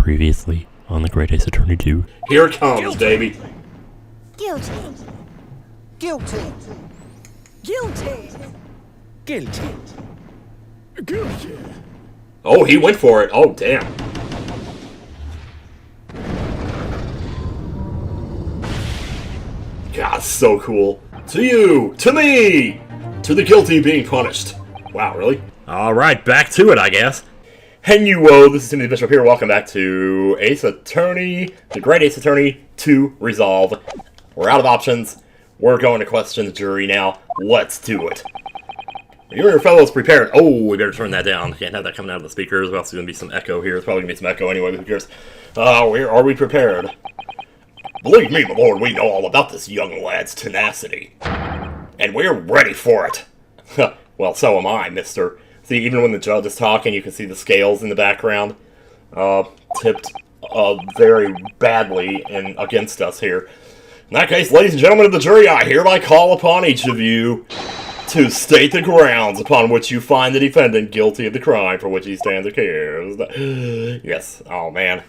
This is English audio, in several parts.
Previously on the Great Ace Attorney 2. Here it comes, baby. Guilty. Guilty. Guilty. Guilty. Guilty. Oh, he went for it. Oh, damn. God, so cool. To you! To me! To the guilty being punished. Wow, really? Alright, back to it, I guess. Henuo, this is Timothy Bishop here. Welcome back to Ace Attorney, the Great Ace Attorney 2 Resolve. We're out of options. We're going to question the jury now. Let's do it. You and your fellows prepared. Oh, we better turn that down. Can't have that coming out of the speakers. There's going to be some echo here. There's probably going to be some echo anyway, but who cares? Are we prepared? Believe me, my lord, we know all about this young lad's tenacity. And we're ready for it. Well, so am I, mister. See, even when the judge is talking, you can see the scales in the background. Tipped very badly and against us here. In that case, ladies and gentlemen of the jury, I hereby call upon each of you to state the grounds upon which you find the defendant guilty of the crime for which he stands accused. Yes. Oh, man.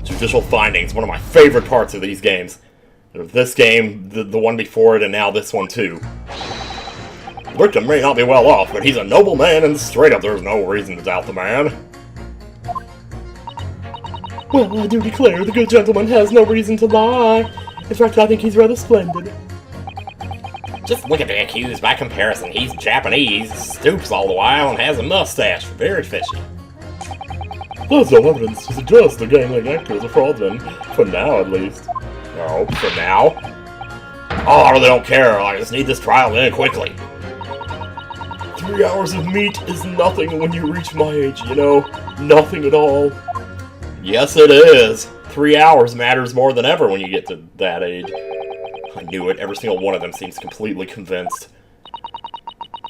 Judicial Findings, one of my favorite parts of these games. This game, the one before it, and now this one too. The victim may not be well off, but he's a noble man, and straight up there's no reason to doubt the man. Well, I do declare the good gentleman has no reason to lie. In fact, I think he's rather splendid. Just look at the accused by comparison. He's Japanese, stoops all the while, and has a mustache. Very fishy. There's no evidence to suggest the gangling actor is a fraudman. For now, at least. No, for now? Oh, I really don't care. I just need this trial in quickly. 3 hours of meat is nothing when you reach my age, you know? Nothing at all. Yes, it is. 3 hours matters more than ever when you get to that age. I knew it. Every single one of them seems completely convinced.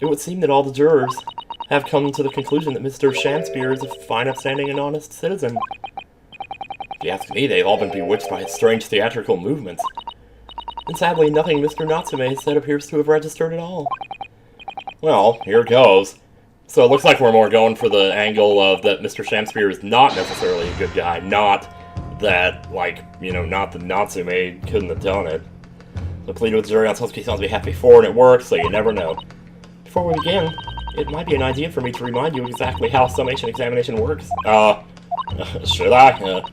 It would seem that all the jurors have come to the conclusion that Mr. Shamspear is a fine, upstanding, and honest citizen. If you ask me, they've all been bewitched by his strange theatrical movements. And sadly, nothing Mr. Natsume said appears to have registered at all. Well, here it goes. So it looks like we're more going for the angle of that Mr. Shamspear is not necessarily a good guy. Not that, like, you know, not that Natsume couldn't have done it. So pleaded with the jury on Summation behalf before, and it worked, so you never know. Before we begin, it might be an idea for me to remind you exactly how Summation Examination works. Should I?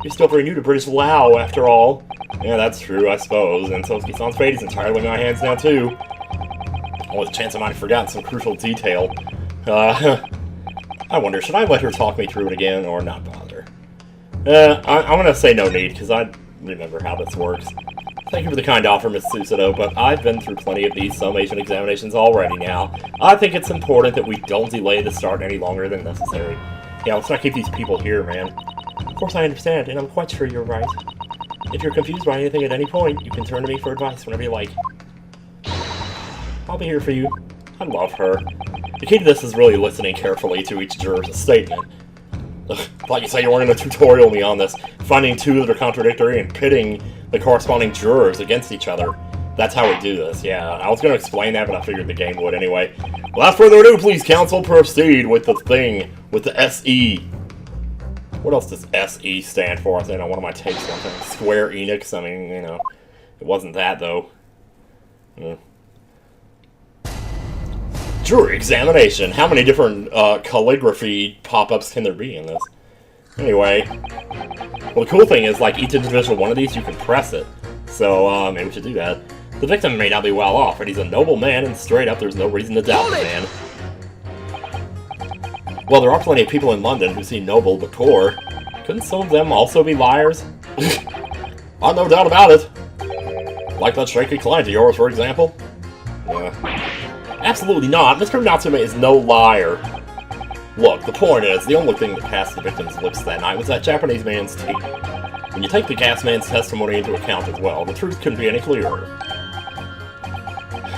You're still pretty new to British law, after all. Yeah, that's true, I suppose, and Summation-san's fate is entirely in my hands now, too. Oh, the chance I might have forgotten some crucial detail. I wonder, should I let her talk me through it again, or not bother? I'm gonna say no need, because I remember how this works. Thank you for the kind offer, Miss Susato, but I've been through plenty of these Summation Examinations already now. I think it's important that we don't delay the start any longer than necessary. Yeah, let's not keep these people here, man. Of course I understand, and I'm quite sure you're right. If you're confused by anything at any point, you can turn to me for advice whenever you like. I'll be here for you. I love her. The key to this is really listening carefully to each juror's statement. Ugh, thought you said you weren't going to tutorial me on this, finding two that are contradictory and pitting the corresponding jurors against each other. That's how we do this, yeah. I was going to explain that, but I figured the game would anyway. Without further ado, please, counsel, proceed with the thing, with the SE. What else does SE stand for? I think on one of my tapes one time. Square Enix, I mean, you know, it wasn't that, though. Jury examination. How many different calligraphy pop-ups can there be in this? Anyway, well, the cool thing is, like, each individual one of these, you can press it. So, maybe we should do that. The victim may not be well off, but he's a noble man, and straight up, there's no reason to doubt the man. Well, there are plenty of people in London who seem noble but poor. Couldn't some of them also be liars? I've no doubt about it. Like that shaky client of yours, for example? Absolutely not. Mr. Natsume is no liar. Look, the point is, the only thing that passed the victim's lips that night was that Japanese man's teeth. When you take the gas man's testimony into account as well, the truth couldn't be any clearer.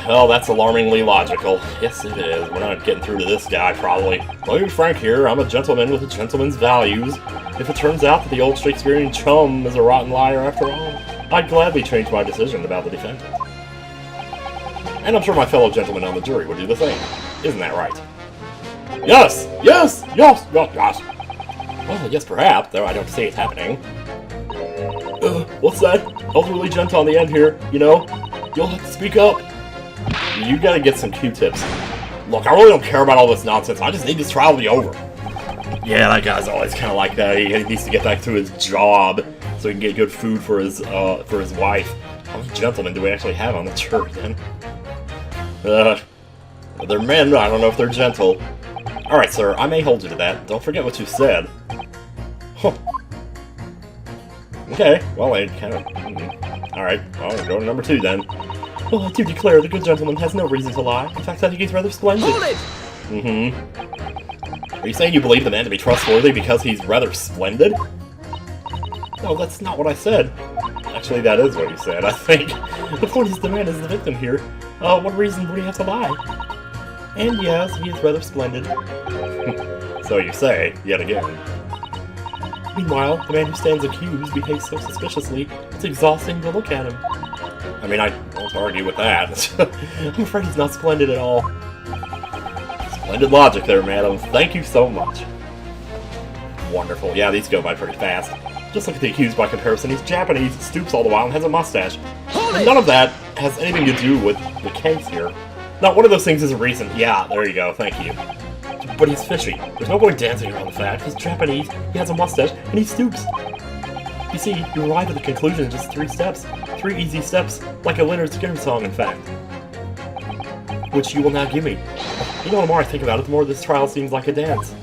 Well, that's alarmingly logical. Yes, it is. We're not getting through to this guy, probably. Let me be frank here, I'm a gentleman with a gentleman's values. If it turns out that the old Shakespearean chum is a rotten liar after all, I'd gladly change my decision about the defendant. And I'm sure my fellow gentlemen on the jury would do the same. Isn't that right? Yes! Yes! Yes! Yes! Yes! Well, yes, perhaps, though I don't see it happening. What's that? I was really gentle on the end here, you know? You'll have to speak up. You gotta get some Q-tips. Look, I really don't care about all this nonsense. I just need this trial to be over. Yeah, that guy's always kind of like that. He needs to get back to his job so he can get good food for his wife. How many gentlemen do we actually have on the jury, then? They're men. I don't know if they're gentle. Alright, sir, I may hold you to that. Don't forget what you said. Huh. Okay, well, I kind of... Alright, well, go to number 2, then. Well, I do declare the good gentleman has no reason to lie. In fact, I think he's rather splendid. Hold it! Are you saying you believe the man to be trustworthy because he's rather splendid? No, that's not what I said. Actually, that is what you said, I think. The point is the man is the victim here. What reason would he have to lie? And yes, he is rather splendid. So you say, yet again. Meanwhile, the man who stands accused behaves so suspiciously, it's exhausting to look at him. I mean, I won't argue with that. I'm afraid he's not splendid at all. Splendid logic there, madam. Thank you so much. Wonderful. Yeah, these go by pretty fast. Just look at the accused by comparison. He's Japanese, stoops all the while, and has a mustache. And none of that has anything to do with the case here. Not one of those things is a reason. Yeah, there you go. Thank you. But he's fishy. There's no point dancing around the fact. He's Japanese, he has a mustache, and he stoops. You see, you arrive at the conclusion in just 3 steps. 3 easy steps, like a Leonard Skinner song, in fact. Which you will now give me. You know, the more I think about it, the more this trial seems like a dance.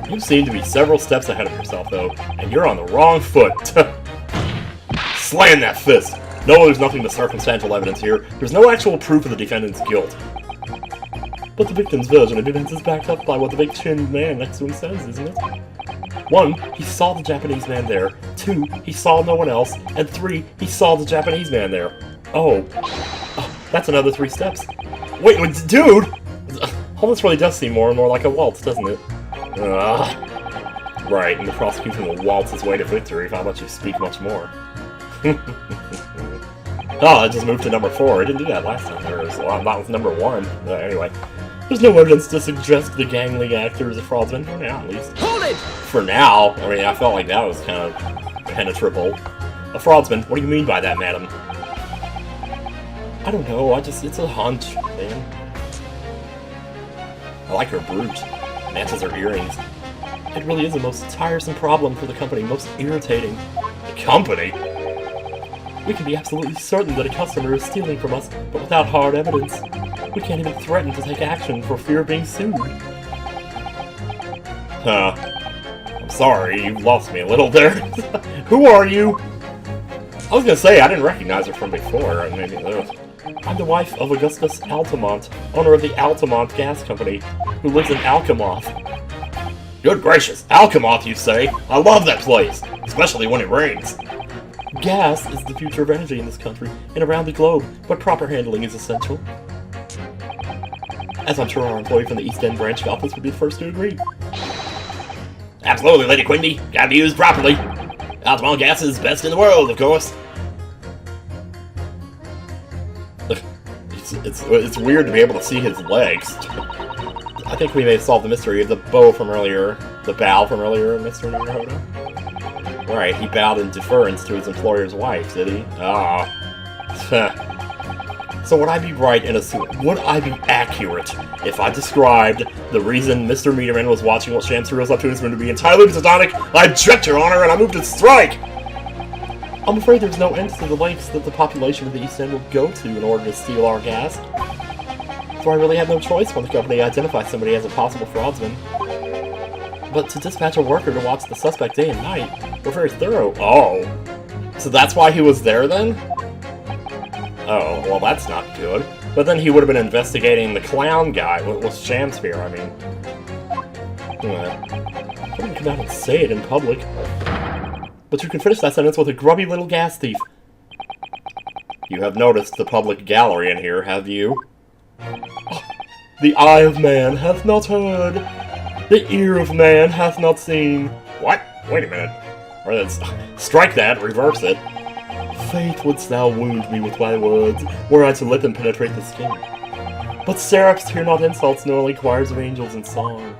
You seem to be several steps ahead of yourself, though, and you're on the wrong foot. Slam that fist! No, there's nothing but circumstantial evidence here. There's no actual proof of the defendant's guilt. But the victim's version of events is backed up by what the big-chinned man next to him says, isn't it? 1, he saw the Japanese man there. 2, he saw no one else. And 3, he saw the Japanese man there. Oh, that's another 3 steps. Wait, dude! All this really does seem more and more like a waltz, doesn't it? Right, and the prosecution will waltz his way to victory if I let you speak much more. Oh, I just moved to number 4. I didn't do that last time. That was number 1. Anyway. There's no evidence to suggest the gangly actor is a fraudster, for now, at least. Hold it! For now? I mean, I felt like that was kind of penetrable. A fraudsman? What do you mean by that, madam? I don't know, it's a hunch, man. I like her brooch. Matches her earrings. It really is the most tiresome problem for the company, most irritating. The company? We can be absolutely certain that a customer is stealing from us, but without hard evidence. We can't even threaten to take action for fear of being sued. I'm sorry, you lost me a little there. Who are you? I was gonna say, I didn't recognize her from before. I'm the wife of Augustus Altamont, owner of the Altamont Gas Company, who lives in Alchemoth. Good gracious, Alchemoth, you say? I love that place, especially when it rains. Gas is the future of energy in this country and around the globe, but proper handling is essential. As I'm sure our employee from the East End branch office would be the first to agree. Absolutely, Lady Quinby. Gotta be used properly. Altamont gas is best in the world, of course. It's weird to be able to see his legs. I think we may have solved the mystery of the bow from earlier, Mr. Naruhodo. Right, he bowed in deference to his employer's wife, did he? Ah. So would I be right in assuming, would I be accurate if I described the reason Mr. Meterman was watching what Shamsur was up to in his room to be entirely platonic? I object, Your Honor, and I move to strike! I'm afraid there's no end to the lengths that the population of the East End will go to in order to steal our gas. So I really have no choice when the company identifies somebody as a possible fraudsman. But to dispatch a worker to watch the suspect day and night, we're very thorough. Oh. So that's why he was there then? Oh, well that's not good. But then he would have been investigating the clown guy with Shamsur, I mean. I wouldn't come out and say it in public. But you can finish that sentence with a grubby little gas thief. You have noticed the public gallery in here, have you? Oh, the eye of man hath not heard. The ear of man hath not seen. What? Wait a minute. Or let's strike that, reverse it. Faith wouldst thou wound me with thy words, were I to let them penetrate the skin. But seraphs hear not insults, nor only choirs of angels in song.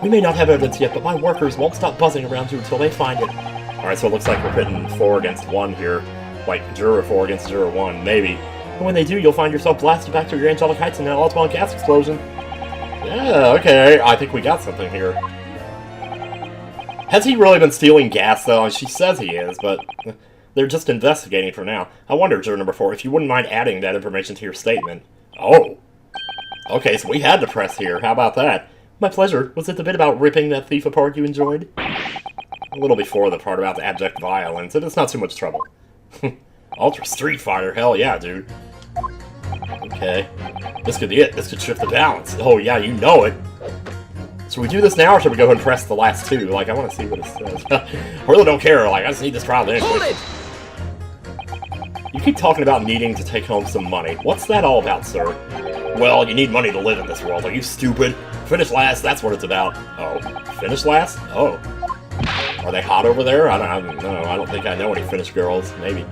We may not have evidence yet, but my workers won't stop buzzing around you until they find it. Alright, so it looks like we're pitting 4 against 1 here. Like, Juror 4 against Juror 1, maybe. And when they do, you'll find yourself blasted back to your angelic heights in an all-at-once gas explosion. Yeah, okay, I think we got something here. Has he really been stealing gas, though? She says he is, but they're just investigating for now. I wonder, Juror number 4, if you wouldn't mind adding that information to your statement. Oh. Okay, so we had to press here. How about that? My pleasure. Was it the bit about ripping that thief apart you enjoyed? A little before the part about the abject violence, and it's not too much trouble. Ultra Street Fighter, hell yeah, dude. Okay. This could be it. This could shift the balance. Oh yeah, you know it. Should we do this now, or should we go ahead and press the last 2? Like, I want to see what it says. I really don't care. Like, I just need this trial to end. Hold it! You keep talking about needing to take home some money. What's that all about, sir? Well, you need money to live in this world. Are you stupid? Finish last, that's what it's about. Oh. Finish last? Oh. Are they hot over there? I don't know. I don't think I know any Finnish girls. Maybe.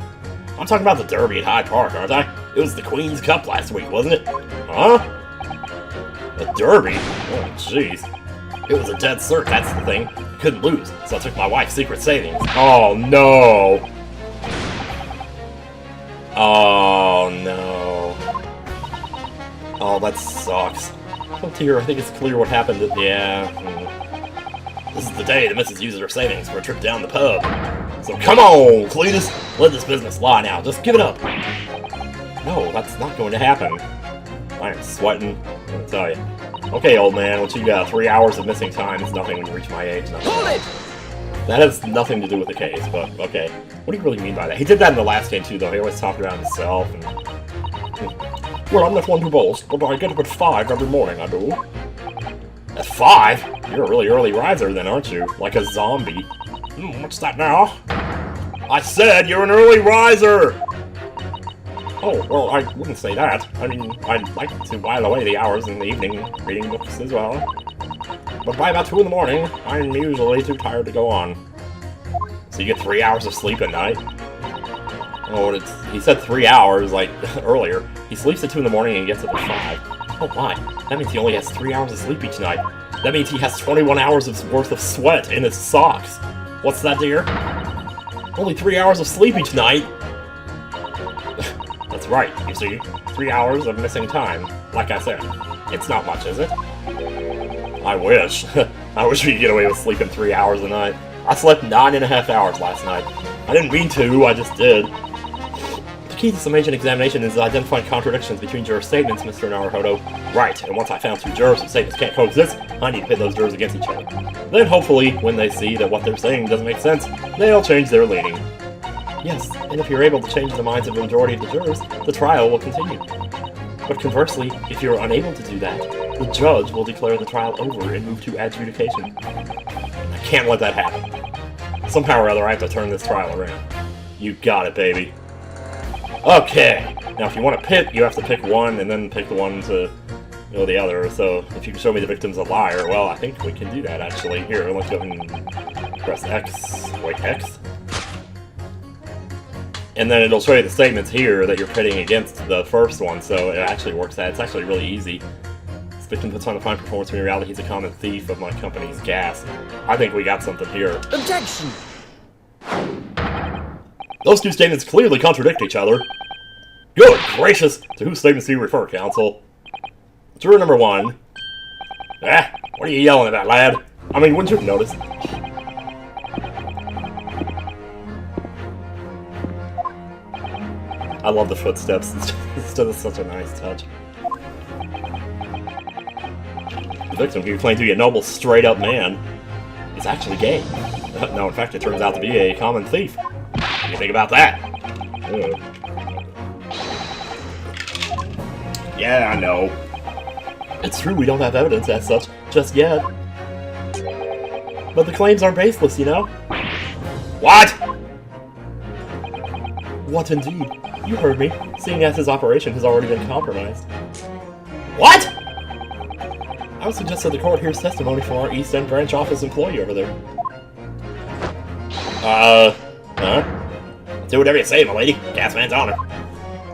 I'm talking about the Derby at Hyde Park, aren't I? It was the Queen's Cup last week, wasn't it? Huh? The Derby? Oh, jeez. It was a dead cert, that's the thing. I couldn't lose, so I took my wife's secret savings. Oh, no. Oh, no. Oh, that sucks. Oh, dear, I think it's clear what happened. Yeah. This is the day the missus uses her savings for a trip down the pub. So come on, Cletus! Let this business lie now. Just give it up. No, that's not going to happen. I am sweating. I'm gonna tell you. Okay, old man, what you got? 3 hours of missing time is nothing when you reach my age. Hold it! That has nothing to do with the case, but okay. What do you really mean by that? He did that in the last game too, though. He always talked about himself. And... Well, I'm not one to boast, but I get up at 5 every morning, I do. At 5? You're a really early riser then, aren't you? Like a zombie. What's that now? I said you're an early riser! Oh, well, I wouldn't say that. I mean, I'd like to while away the hours in the evening reading books as well. But by about 2 in the morning, I'm usually too tired to go on. So you get 3 hours of sleep at night? Oh, he said 3 hours, like, earlier. He sleeps at 2 in the morning and gets up at 5. Oh my, that means he only has 3 hours of sleep each night. That means he has 21 hours worth of sweat in his socks. What's that, dear? Only 3 hours of sleep each night? That's right, you see. 3 hours of missing time. Like I said, it's not much, is it? I wish. I wish we could get away with sleeping 3 hours a night. I slept 9.5 hours last night. I didn't mean to, I just did. The key to Summation Examination is identifying contradictions between juror statements, Mr. Naruhodo. Right, and once I found 2 jurors whose statements can't coexist, I need to pit those jurors against each other. Then hopefully, when they see that what they're saying doesn't make sense, they'll change their leaning. Yes, and if you're able to change the minds of the majority of the jurors, the trial will continue. But conversely, if you're unable to do that, the judge will declare the trial over and move to adjudication. I can't let that happen. Somehow or other, I have to turn this trial around. You got it, baby. Okay, now if you want to pit, you have to pick one and then pick the one to know the other. So if you can show me the victim's a liar, well, I think we can do that, actually. Here, let's go ahead and press X. Wait, X? And then it'll show you the statements here that you're pitting against the first one, so it actually works out. It's actually really easy. This victim puts on a fine performance when in reality he's a common thief of my company's gas. I think we got something here. Objection! Those 2 statements clearly contradict each other. Good gracious! To whose statements do you refer, counsel? Juror number 1. Ah, what are you yelling about, lad? I mean, wouldn't you have noticed? I love the footsteps. It's just such a nice touch. The victim, who claimed to be a noble, straight-up man, is actually gay. No, in fact, it turns out to be a common thief. What do you think about that? Yeah, I know. It's true we don't have evidence as such just yet. But the claims are baseless, you know? What? What indeed? You heard me, seeing as his operation has already been compromised. What? I would suggest that the court hears testimony from our East End branch office employee over there. Huh? Do whatever you say, my lady. Gasman's honor.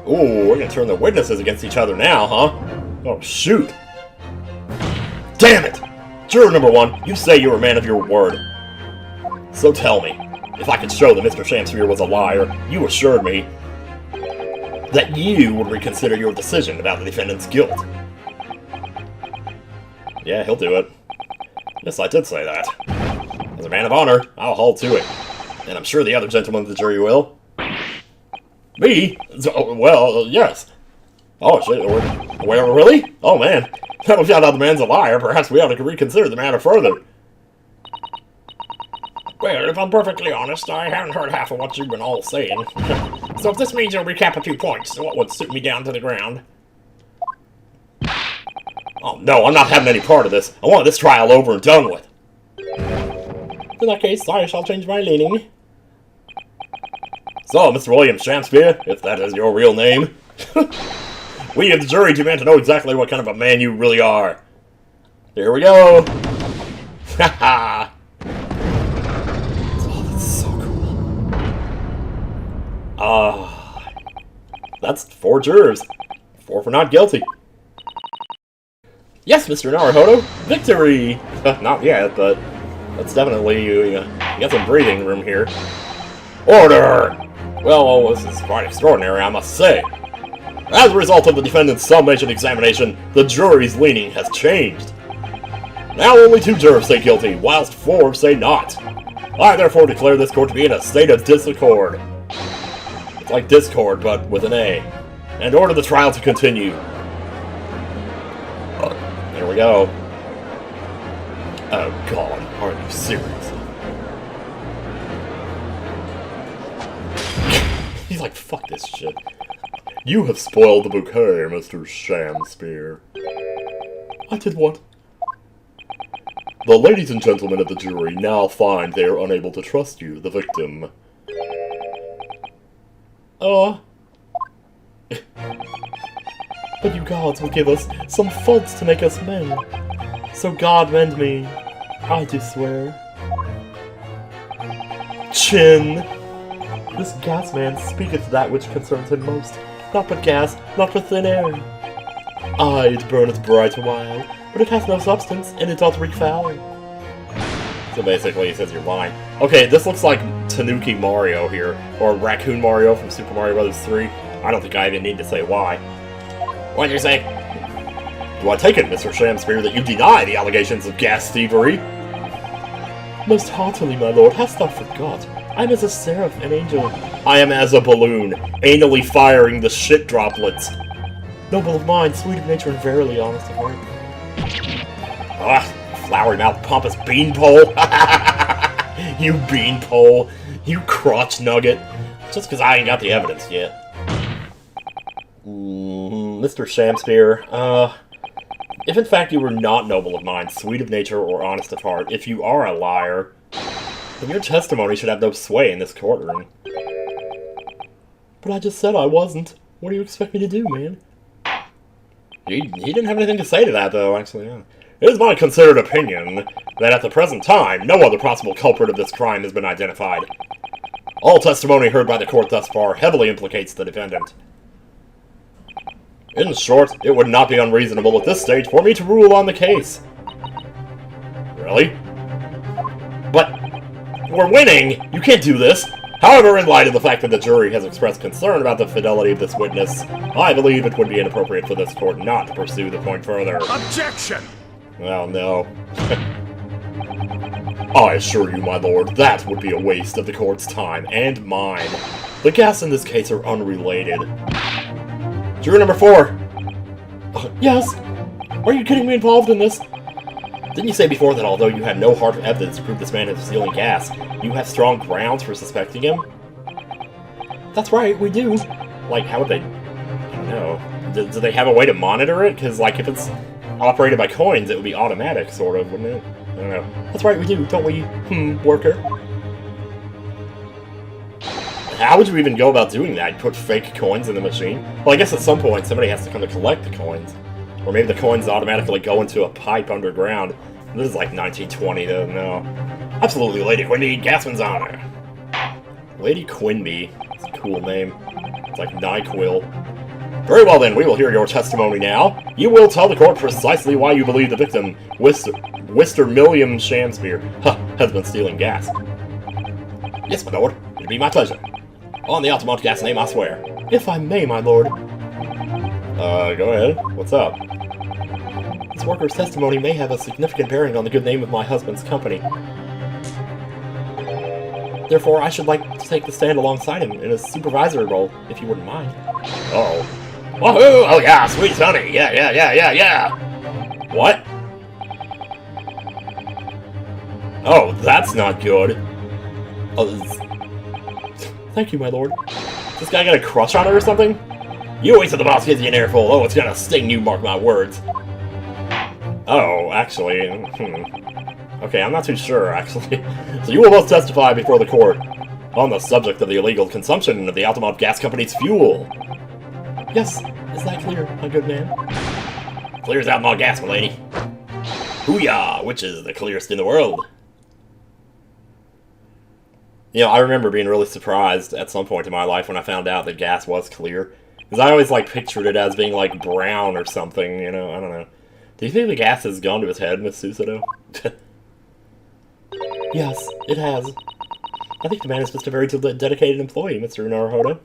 Ooh, we're gonna turn the witnesses against each other now, huh? Oh, shoot. Damn it! Juror number 1, you say you're a man of your word. So tell me, if I could show that Mr. Shamsphere was a liar, you assured me that you would reconsider your decision about the defendant's guilt. Yeah, he'll do it. Yes, I did say that. As a man of honor, I'll hold to it. And I'm sure the other gentlemen of the jury will. Me? Well, yes. Oh, shit. Well, really? Oh, man. Now we found out the man's a liar, perhaps we ought to reconsider the matter further. Well, if I'm perfectly honest, I haven't heard half of what you've been all saying. So if this means you'll recap a few points, what would suit me down to the ground? Oh, no, I'm not having any part of this. I want this trial over and done with. In that case, I shall change my leaning. So, Mr. William Shamsphere, if that is your real name, we of the jury demand to know exactly what kind of a man you really are. Here we go. Haha. Oh, that's so cool. That's 4 jurors. 4 for not guilty. Yes, Mr. Naruhodo, victory! Not yet, but that's definitely, you got some breathing room here. Order! Well, this is quite extraordinary, I must say. As a result of the defendant's summation examination, the jury's leaning has changed. Now only 2 jurors say guilty, whilst 4 say not. I therefore declare this court to be in a state of disaccord. It's like Discord, but with an A. And order the trial to continue. There we go. Oh god, are you serious? He's like, fuck this shit. You have spoiled the bouquet, Mr. Shamsphere. I did what? The ladies and gentlemen of the jury now find they are unable to trust you, the victim. But you gods will give us some faults to make us men. So God mend me, I do swear. Chin! This gas man speaketh that which concerns him most, not but gas, not but thin air. Aye, it burneth bright a while, but it hath no substance, and it doth reek foul. So basically he says you're lying. Okay, this looks like Tanuki Mario here, or Raccoon Mario from Super Mario Bros. 3. I don't think I even need to say why. What did you say? Do I take it, Mr. Shamsphere, that you deny the allegations of gas thievery? Most heartily, my lord, hast thou forgot? I am as a seraph, an angel. I am as a balloon, anally firing the shit droplets. Noble of mind, sweet of nature, and verily honest of heart. Ah, flowery-mouthed, pompous beanpole. You beanpole. You crotch nugget. Just because I ain't got the evidence yet. Mr. Shamsphere, if in fact you were not noble of mind, sweet of nature, or honest of heart, if you are a liar, then your testimony should have no sway in this courtroom. But I just said I wasn't. What do you expect me to do, man? He didn't have anything to say to that, though, actually, yeah. It is my considered opinion that at the present time, no other possible culprit of this crime has been identified. All testimony heard by the court thus far heavily implicates the defendant. In short, it would not be unreasonable at this stage for me to rule on the case. Really? But we're winning! You can't do this! However, in light of the fact that the jury has expressed concern about the fidelity of this witness, I believe it would be inappropriate for this court not to pursue the point further. Objection! Well, no. I assure you, my lord, that would be a waste of the court's time, and mine. The gas in this case are unrelated. Juror number 4! Yes? Are you getting me involved in this? Didn't you say before that although you had no hard evidence to prove this man is stealing gas, you have strong grounds for suspecting him? That's right, we do. Like, how would they... I don't know. Do they have a way to monitor it? Because, like, if it's operated by coins, it would be automatic, sort of, wouldn't it? I don't know. That's right, we do, don't we, worker? How would you even go about doing that? You put fake coins in the machine? Well, I guess at some point somebody has to come to collect the coins. Or maybe the coins automatically go into a pipe underground. This is like 1920, though, no. Absolutely, Lady Quinby, Gasman's honor. Lady Quinby. It's a cool name. It's like NyQuil. Very well then, we will hear your testimony now. You will tell the court precisely why you believe the victim, Mr. Milliam Shamspear, has been stealing gas. Yes, my lord. It'd be my pleasure. On the Altamont gas name, I swear. If I may, my lord. Go ahead. What's up? This worker's testimony may have a significant bearing on the good name of my husband's company. Therefore, I should like to take the stand alongside him in a supervisory role, if you wouldn't mind. Uh-oh. Woohoo! Oh yeah, sweet honey! Yeah! What? Oh, that's not good. Oh, thank you, my lord. This guy got a crush on her or something? You wait till the boss gives you an earful. Oh, it's gonna sting you, mark my words. Oh, actually, Okay, I'm not too sure, actually. So you will both testify before the court on the subject of the illegal consumption of the Altamont Gas Company's fuel. Yes, is that clear, my good man? Clear as Altamont gas, milady. Hoo-yah, which is the clearest in the world? You know, I remember being really surprised at some point in my life when I found out that gas was clear. Because I always, like, pictured it as being, like, brown or something, you know, I don't know. Do you think the gas has gone to his head, Miss Susato? Yes, it has. I think the man is just a very dedicated employee, Mr. Naruhodo.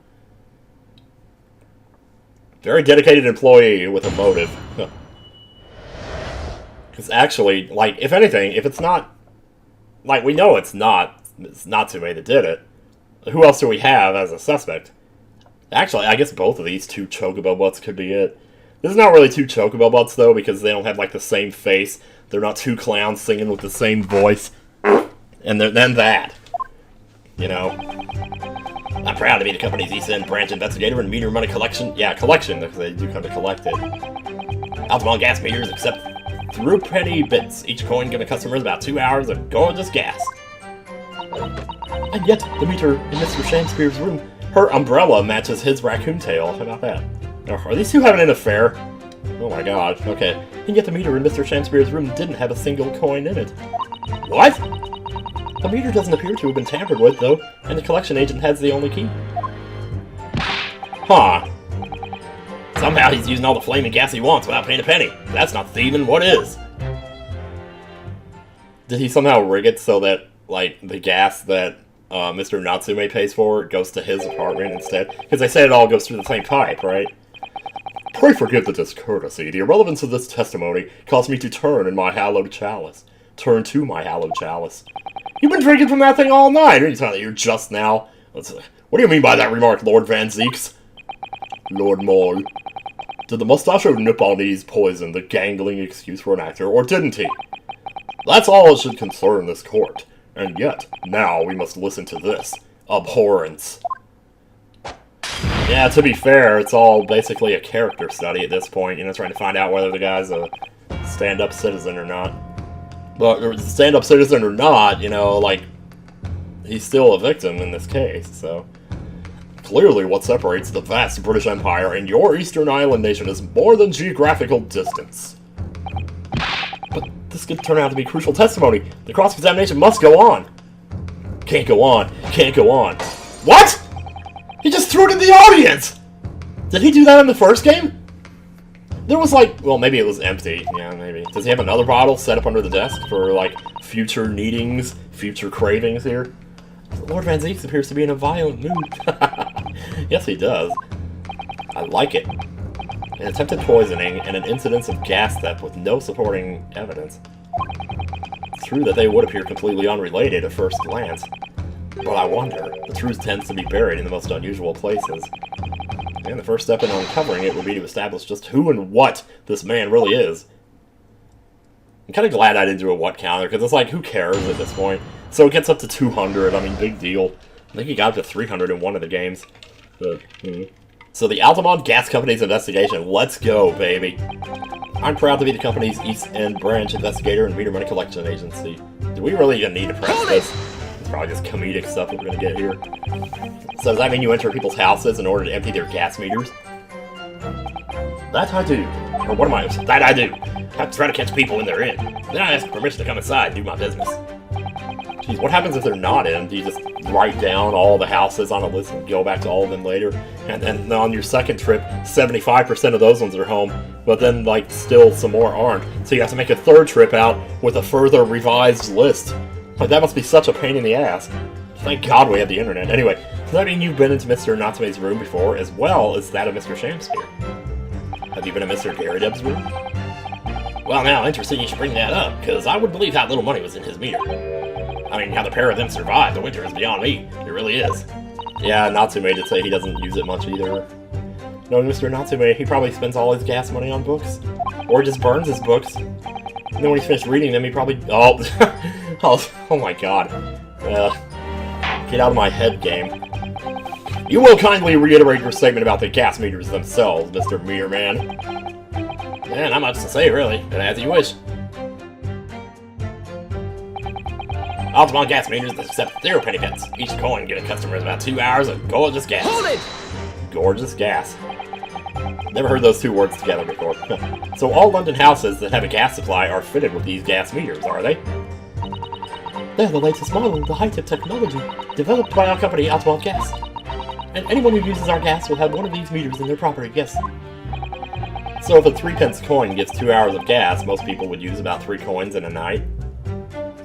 Very dedicated employee with a motive. Because actually, like, if anything, if it's not... Like, we know it's not Natsume that did it. Who else do we have as a suspect? Actually, I guess both of these two Chocobo butts could be it. This is not really two Chocobo butts, though, because they don't have, like, the same face. They're not two clowns singing with the same voice. And then that. You know? I'm proud to be the company's East End branch investigator and meter money collection. Yeah, collection, because they do come to collect it. Altamont gas meters accept through penny bits. Each coin giving customers about 2 hours of gorgeous gas. And yet, the meter in Mr. Shamspear's room, her umbrella matches his raccoon tail. How about that? Are these two having an affair? Oh my god, okay. And yet the meter in Mr. Shamspear's room didn't have a single coin in it. What? The meter doesn't appear to have been tampered with, though, and the collection agent has the only key. Huh. Somehow he's using all the flaming gas he wants without paying a penny. If that's not thieving, what is? Did he somehow rig it so that, like, the gas that Mr. Natsume pays for goes to his apartment instead? Because they say it all goes through the same pipe, right? Pray forgive the discourtesy. The irrelevance of this testimony caused me to turn in my hallowed chalice. Turn to my hallowed chalice. You've been drinking from that thing all night. Are you telling me you're just now? What do you mean by that remark, Lord Van Zeeks? Lord Moll. Did the mustachioed Nipponese poison the gangling excuse for an actor, or didn't he? That's all that should concern this court. And yet, now we must listen to this. Abhorrence. Yeah, to be fair, it's all basically a character study at this point, you know, trying to find out whether the guy's a stand-up citizen or not. But stand-up citizen or not, you know, like, he's still a victim in this case, so... Clearly what separates the vast British Empire and your Eastern Island nation is more than geographical distance. But this could turn out to be crucial testimony. The cross-examination must go on. Can't go on. Can't go on. What?! He just threw it in the audience! Did he do that in the first game? There was like, well, maybe it was empty. Yeah, maybe. Does he have another bottle set up under the desk for, like, future needings, future cravings here? Lord Van Zeeks appears to be in a violent mood. Yes, he does. I like it. An attempted poisoning and an incidence of gas theft with no supporting evidence. It's true that they would appear completely unrelated at first glance. But I wonder, the truth tends to be buried in the most unusual places. And the first step in uncovering it would be to establish just who and what this man really is. I'm kind of glad I didn't do a what counter, because it's like, who cares at this point? So it gets up to 200, I mean, big deal. I think he got up to 300 in one of the games. But, So the Altamont Gas Company's investigation, let's go, baby. I'm proud to be the company's East End branch investigator and meter money collection agency. Do we really even need to press this? It's probably just comedic stuff that we're gonna get here. So does that mean you enter people's houses in order to empty their gas meters? That I do. Or what am I? That I do. I have to try to catch people when they're in. Then I ask permission to come inside and do my business. Geez, what happens if they're not in? Do you just write down all the houses on a list and go back to all of them later? And then on your second trip, 75% of those ones are home, but then, like, still some more aren't. So you have to make a third trip out with a further revised list. Like, that must be such a pain in the ass. Thank God we have the internet. Anyway, does that mean you've been into Mr. Natsume's room before, as well as that of Mr. Shamsphere? Have you been in Mr. Garydeb's room? Well, now, interesting you should bring that up, because I wouldn't believe how little money was in his meter. I mean, how the pair of them survived the winter is beyond me. It really is. Yeah, Natsume did say he doesn't use it much either. Knowing Mr. Natsume, he probably spends all his gas money on books. Or just burns his books. And then when he's finished reading them, he probably... Oh, oh my god. Get out of my head, game. You will kindly reiterate your statement about the gas meters themselves, Mr. Meter Man. Yeah, not much to say, really, but as you wish. Altamont gas meters accept 0 penny pence. Each coin get a customer about 2 hours of gorgeous gas. Hold it! Gorgeous gas. Never heard those two words together before. So all London houses that have a gas supply are fitted with these gas meters, are they? They're the latest model of the high-tech technology, developed by our company, Altamont Gas. And anyone who uses our gas will have one of these meters in their property, yes. So if a 3 pence coin gives 2 hours of gas, most people would use about 3 coins in a night.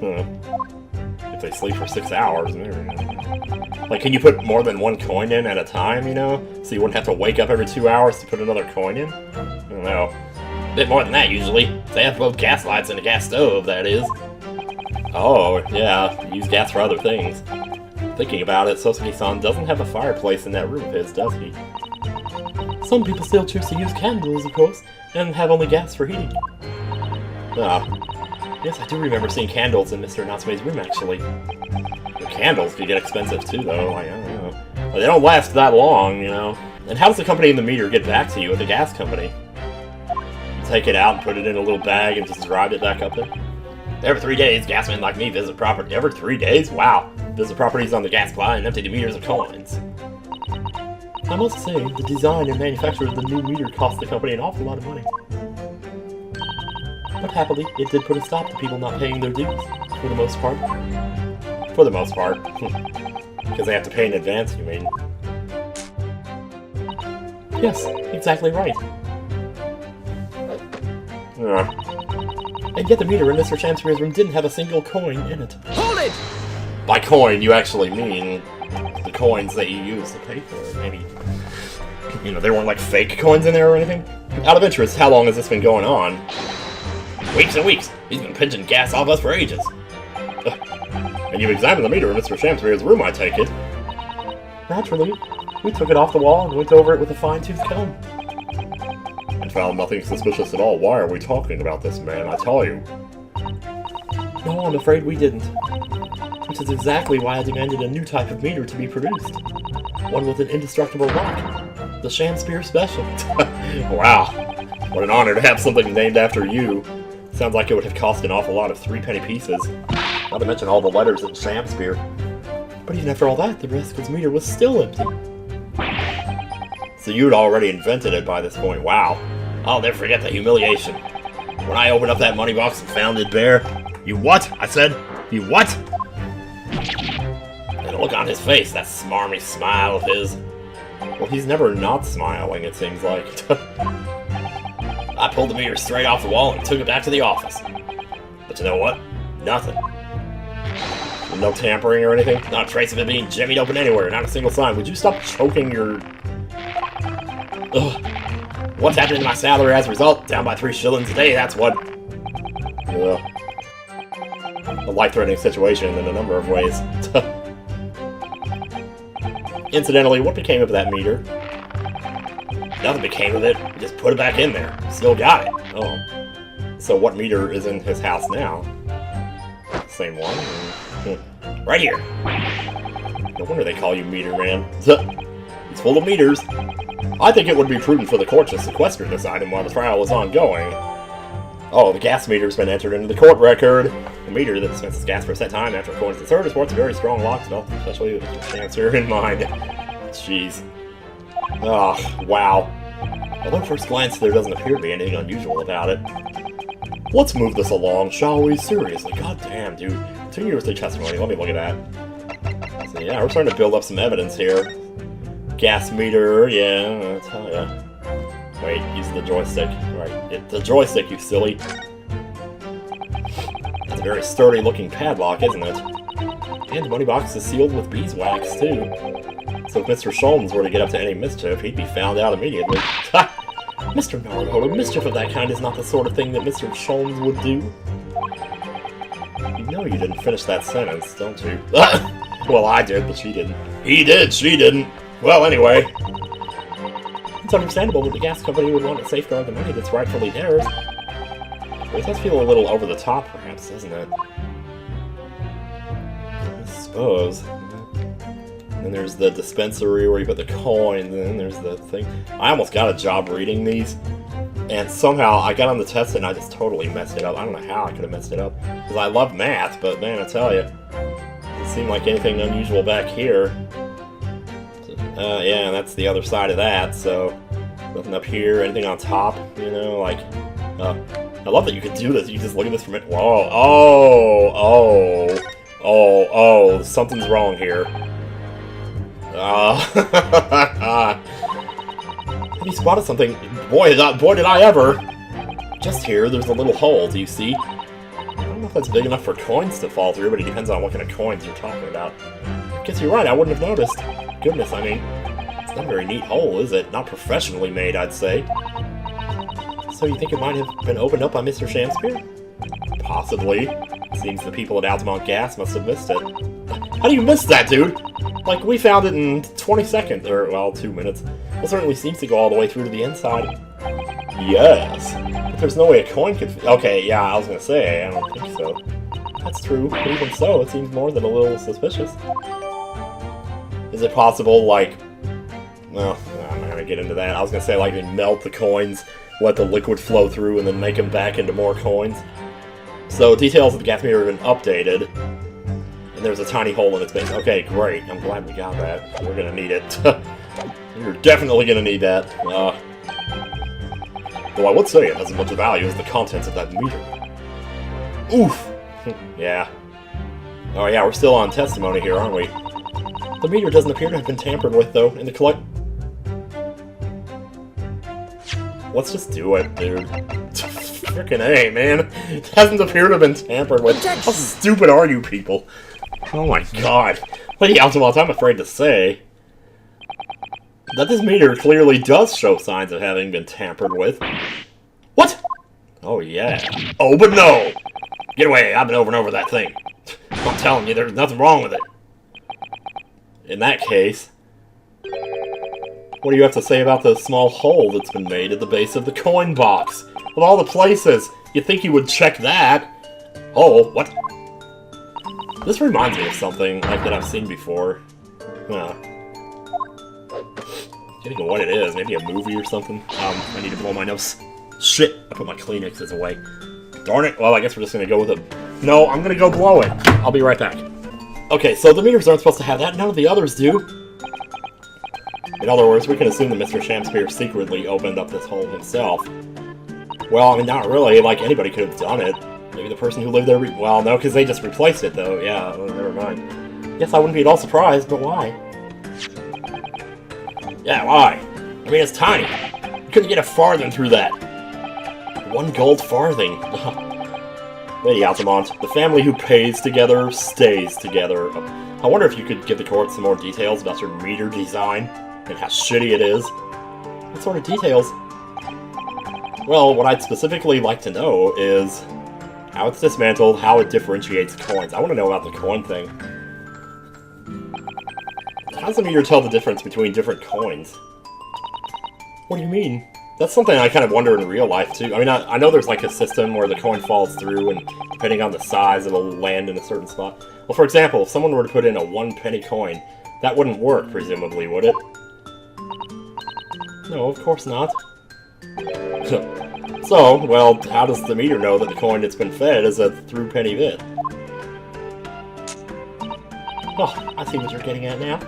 If they sleep for 6 hours, like, can you put more than 1 coin in at a time, you know? So you wouldn't have to wake up every 2 hours to put another coin in? I don't know. A bit more than that, usually. They have both gas lights and a gas stove, that is. Oh, yeah, use gas for other things. Thinking about it, Sosuke-san doesn't have a fireplace in that room of his, does he? Some people still choose to use candles, of course, and have only gas for heating. Yes, I do remember seeing candles in Mr. Natsume's room, actually. The candles could get expensive, too, though. Like, I don't know. But they don't last that long, you know. And how does the company in the meter get back to you at the gas company? You take it out and put it in a little bag and just drive it back up there? Every 3 days, gasmen like me visit property. Every 3 days? Wow. Visit properties on the gas supply and empty the meters of coins. I must say, the design and manufacture of the new meter cost the company an awful lot of money. But happily, it did put a stop to people not paying their dues, for the most part. For the most part. Because they have to pay in advance, you mean? Yes, exactly right. And yet the meter in Mr. Shamsphere's room didn't have a single coin in it. Hold it! By coin, you actually mean the coins that you use to pay for it. Maybe, you know, there weren't like fake coins in there or anything? Out of interest, how long has this been going on? Weeks and weeks. He's been pinching gas off us for ages. And you've examined the meter in Mr. Shamsphere's room, I take it? Naturally. We took it off the wall and went over it with a fine-tooth comb. And found nothing suspicious at all. Why are we talking about this, man? I tell you. No, I'm afraid we didn't. Which is exactly why I demanded a new type of meter to be produced. One with an indestructible lock. The Shamsphere Special. Wow. What an honor to have something named after you. Sounds like it would have cost an awful lot of 3 penny pieces. Not to mention all the letters in Shamsphere. But even after all that, the Rascal's meter was still empty. So you'd already invented it by this point. Wow. I'll never forget the humiliation. When I opened up that money box and found it bare. You what? I said, you what? And the look on his face, that smarmy smile of his. Well, he's never not smiling, it seems like. I pulled the meter straight off the wall and took it back to the office. But you know what? Nothing. No tampering or anything? Not a trace of it being jimmied open anywhere. Not a single sign. Would you stop choking your... Ugh. What's happening to my salary as a result? Down by 3 shillings a day, that's what... Ugh. A life-threatening situation in a number of ways. Incidentally, what became of that meter? Nothing became of it. We just put it back in there. Still got it. Oh. So what meter is in his house now? Same one? Right here. No wonder they call you Meter Man. It's full of meters. I think it would be prudent for the court to sequester this item while the trial is ongoing. Oh, the gas meter's been entered into the court record. The meter that dispenses gas for a set time after a coin is inserted reports a very strong lock spell, especially with the answer in mind. Jeez. Oh, wow. Although at first glance there doesn't appear to be anything unusual about it. Let's move this along, shall we? Seriously, goddamn, dude. continuously testimony. Let me look at that. So yeah, we're starting to build up some evidence here. Gas meter, yeah, I'll tell ya. Wait, use the joystick. Right, the joystick, you silly. It's a very sturdy looking padlock, isn't it? And the money box is sealed with beeswax, too. So if Mr. Sholmes were to get up to any mischief, he'd be found out immediately. Ha! Mr. Naruhodo, mischief of that kind is not the sort of thing that Mr. Sholmes would do. You know you didn't finish that sentence, don't you? Well, I did, but she didn't. He did, she didn't. Well, anyway. It's understandable that the gas company would want to safeguard the money that's rightfully theirs. But it does feel a little over the top, perhaps, doesn't it? I suppose. And then there's the dispensary where you put the coins, and then there's the thing. I almost got a job reading these, and somehow I got on the test and I just totally messed it up. I don't know how I could have messed it up, because I love math, but man, I tell you, it doesn't seem like anything unusual back here. Yeah, and that's the other side of that, so nothing up here, anything on top, you know, like, I love that you could do this. You just look at this from it. Whoa, oh, something's wrong here. Have you spotted something? Boy, did I ever! Just here, there's a little hole, do you see? I don't know if that's big enough for coins to fall through, but it depends on what kind of coins you're talking about. Guess you're right, I wouldn't have noticed. Goodness, I mean, it's not a very neat hole, is it? Not professionally made, I'd say. So you think it might have been opened up by Mr. Shamspeare? Possibly. Seems the people at Altamont Gas must have missed it. How do you miss that, dude? Like, we found it in 20 seconds, or, well, 2 minutes. It certainly seems to go all the way through to the inside. Yes. But there's no way a coin could... Okay, yeah, I was gonna say, I don't think so. That's true, but even so, it seems more than a little suspicious. Is it possible, like... Well, I'm not gonna get into that. I was gonna say, like, they melt the coins, let the liquid flow through, and then make them back into more coins. So, details of the gas meter have been updated. And there's a tiny hole in its base. Okay, great. I'm glad we got that. We're gonna need it. You're definitely gonna need that. Though I would say it has as much value as the contents of that meter. Oof! Yeah. Oh yeah, we're still on testimony here, aren't we? The meter doesn't appear to have been tampered with, though, in the Let's just do it, dude. Frickin' A, man. It doesn't appear to have been tampered with. How stupid are you people? Oh my god. But yeah, also, I'm afraid to say that this meter clearly does show signs of having been tampered with. What? Oh yeah. Oh, but no! Get away, I've been over and over that thing. I'm telling you, there's nothing wrong with it. In that case, what do you have to say about the small hole that's been made at the base of the coin box? Of all the places, you'd think you would check that. Oh, what? This reminds me of something like that I've seen before. Huh. Can't think of what it is. Maybe a movie or something. I need to blow my nose. Shit! I put my Kleenexes away. Darn it! Well, I guess we're just gonna go with it. No, I'm gonna go blow it. I'll be right back. Okay, so the meters aren't supposed to have that. None of the others do. In other words, we can assume that Mr. Shamspeare secretly opened up this hole himself. Well, I mean, not really. Like, anybody could have done it. Maybe the person who lived there... Well, no, because they just replaced it, though. Yeah, well, never mind. Guess I wouldn't be at all surprised, but why? Yeah, why? I mean, it's tiny. You couldn't get a farthing through that. 1 gold farthing. Lady Altamont, the family who pays together stays together. I wonder if you could give the court some more details about your meter design and how shitty it is. What sort of details? Well, what I'd specifically like to know is how it's dismantled, how it differentiates coins. I want to know about the coin thing. How does the meter tell the difference between different coins? What do you mean? That's something I kind of wonder in real life, too. I mean, I know there's like a system where the coin falls through, and depending on the size, it'll land in a certain spot. Well, for example, if someone were to put in a 1-penny coin, that wouldn't work, presumably, would it? No, of course not. So, well, how does the meter know that the coin that's been fed is a through-penny bit? Oh, I see what you're getting at now.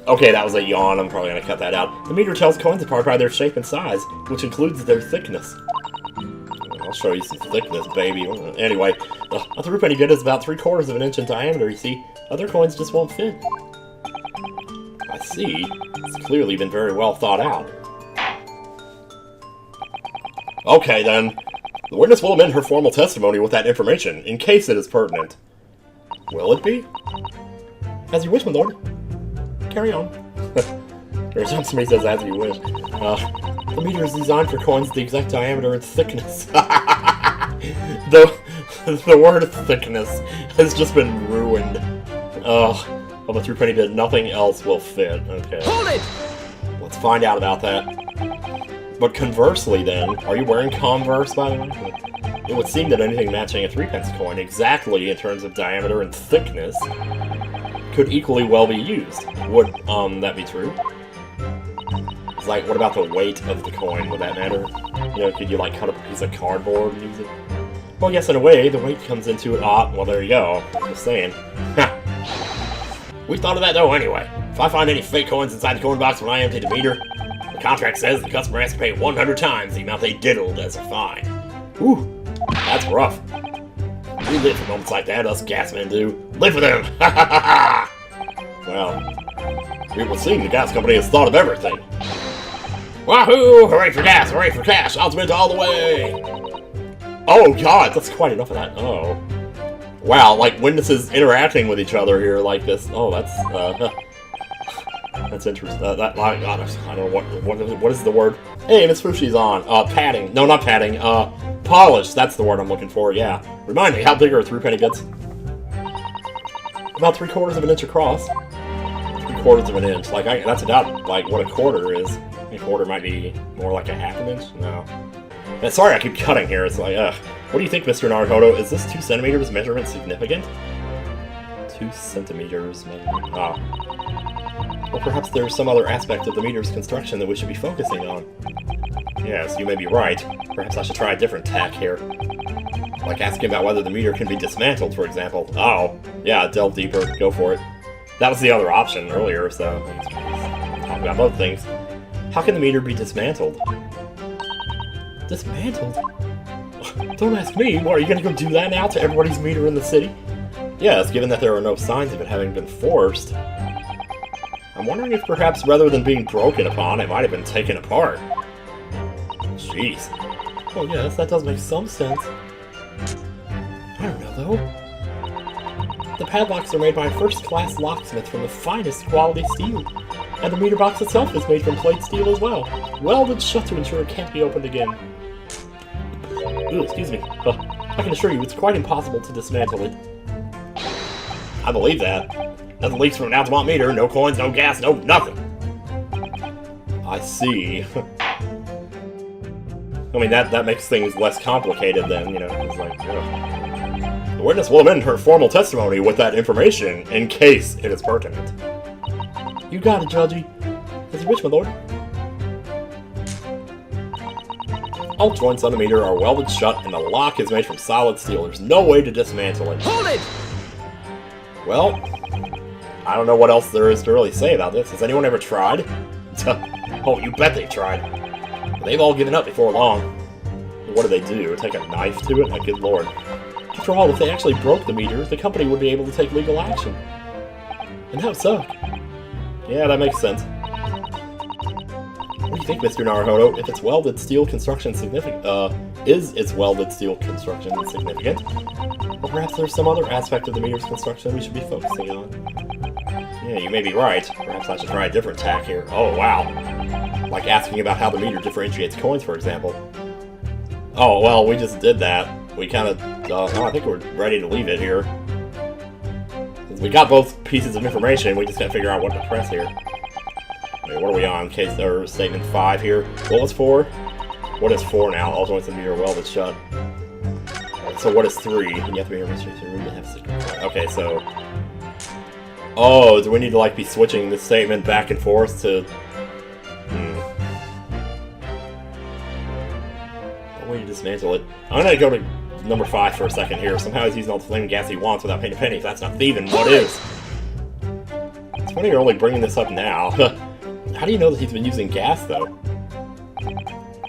Okay, that was a yawn. I'm probably gonna cut that out. The meter tells coins apart by their shape and size, which includes their thickness. I'll show you some thickness, baby. Anyway, a 3 penny bit is about 3/4 of an inch in diameter, you see. Other coins just won't fit. I see. It's clearly been very well thought out. Okay, then. The witness will amend her formal testimony with that information, in case it is pertinent. Will it be? As you wish, my lord. Carry on. Every time somebody says as you wish. The meter is designed for coins the exact diameter and thickness. the word thickness has just been ruined. Of a 3 penny bit, nothing else will fit. Okay. Hold it! Let's find out about that. But conversely then, are you wearing Converse, by the way? It would seem that anything matching a 3-pence coin exactly in terms of diameter and thickness could equally well be used. Would, that be true? It's like, what about the weight of the coin? Would that matter? You know, could you, like, cut up a piece of cardboard and use it? Well, yes, in a way, the weight comes into it. Well, there you go. Just saying. We thought of that, though, anyway. If I find any fake coins inside the coin box when I empty the meter, the contract says the customer has to pay 100 times the amount they diddled as a fine. Ooh, that's rough. We live for moments like that, us gas men do. Live for them! Ha ha ha ha! Well, it would seem the gas company has thought of everything. Wahoo! Hooray for gas! Hooray for cash! Ultimate all the way! Oh god, that's quite enough of that. Oh. Wow, like witnesses interacting with each other here like this. Oh, that's that's interesting. I don't know what is the word. Hey, Miss Fushi's on. Padding. No, not padding. Polish. That's the word I'm looking for. Yeah. Remind me, how big are 3 penny bits? About 3/4 of an inch across. 3/4 of an inch. Like that's about like what a quarter is. A quarter might be more like a half an inch. No. And sorry, I keep cutting here. It's like, what do you think, Mr. Naruhodo? Is this 2 centimeters measurement significant? 2 centimeters measurement. Or perhaps there's some other aspect of the meter's construction that we should be focusing on. Yes, you may be right. Perhaps I should try a different tack here. Like asking about whether the meter can be dismantled, for example. Oh, yeah, delve deeper. Go for it. That was the other option earlier, so let's talk about both things. How can the meter be dismantled? Dismantled? Don't ask me. What, are you gonna go do that now to everybody's meter in the city? Yes, given that there are no signs of it having been forced. I'm wondering if perhaps rather than being broken upon, it might have been taken apart. Jeez. Oh yes, that does make some sense. I don't know though. The padlocks are made by a first-class locksmith from the finest quality steel. And the meter box itself is made from plate steel as well. Welded shut to ensure it can't be opened again. Ooh, excuse me. I can assure you it's quite impossible to dismantle it. I believe that. Nothing leaks from an Altamont meter, no coins, no gas, no nothing. I see. I mean, that makes things less complicated then, you know, it's like, ugh. The witness will amend her formal testimony with that information, in case it is pertinent. You got it, Judgy. As you wish, my lord. All joints on the meter are welded shut, and the lock is made from solid steel. There's no way to dismantle it. Hold it! Well, I don't know what else there is to really say about this. Has anyone ever tried? Oh, you bet they've tried. They've all given up before long. What do they do? Take a knife to it? Oh, good lord. After all, if they actually broke the meter, the company would be able to take legal action. And that would suck. Yeah, that makes sense. What do you think, Mr. Naruhodo? If its welded steel construction significant, is its welded steel construction significant? Or perhaps there's some other aspect of the meter's construction we should be focusing on? Yeah, you may be right. Perhaps I should try a different tack here. Oh, wow. Like asking about how the meter differentiates coins, for example. Oh, well, we just did that. We kind of, I think we're ready to leave it here. We got both pieces of information, we just gotta figure out what to press here. Wait, what are we on? Case or statement 5 here. What was 4? What is 4 now? All joints in the meter are welded shut. So what is 3? You have to be a okay, so... Oh, do we need to, like, be switching this statement back and forth to... What way to dismantle it? I'm gonna go to number 5 for a second here. Somehow he's using all the flaming gas he wants without paying a penny. If that's not thieving, what is? It's funny you're only bringing this up now. How do you know that he's been using gas, though?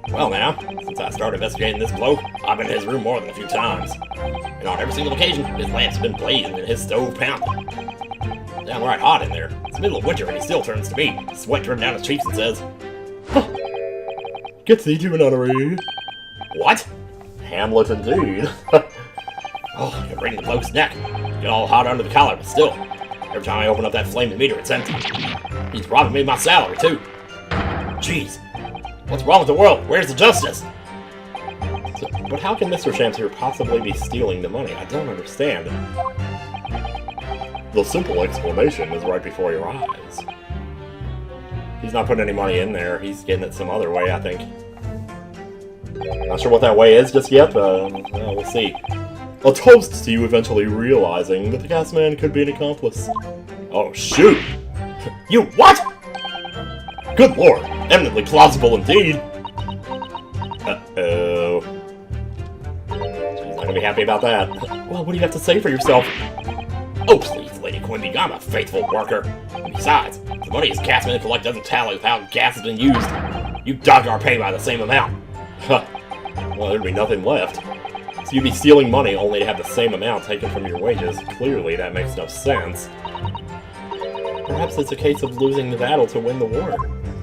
Well, now, Since I started investigating this bloke, I've been in his room more than a few times. And on every single occasion, his lamp's been blazing and his stove pounding. Downright hot in there. It's the middle of winter and he still turns to me, sweat dripping down his cheeks and says, "Huh, get thee to a nunnery." What? Hamlet indeed. Oh, I can wring the bloke's neck. Get all hot under the collar, but still. Every time I open up that flaming meter, it's empty. He's robbing me of my salary, too. Jeez. What's wrong with the world? Where's the justice? So, but how can Mr. Shamster possibly be stealing the money? I don't understand. The simple explanation is right before your eyes. He's not putting any money in there. He's getting it some other way, I think. Not sure what that way is just yet, but we'll see. A toast to you eventually realizing that the gas man could be an accomplice. Oh, shoot! You what?! Good lord! Eminently plausible indeed! Uh-oh. She's not gonna be happy about that. Well, what do you have to say for yourself? Oh, please, Lady Quimby, I'm a faithful worker. And besides, the money his gasman collect doesn't tally with how gas has been used. You dogged our pay by the same amount. Huh. Well, there'd be nothing left. So you'd be stealing money only to have the same amount taken from your wages. Clearly, that makes no sense. Perhaps it's a case of losing the battle to win the war.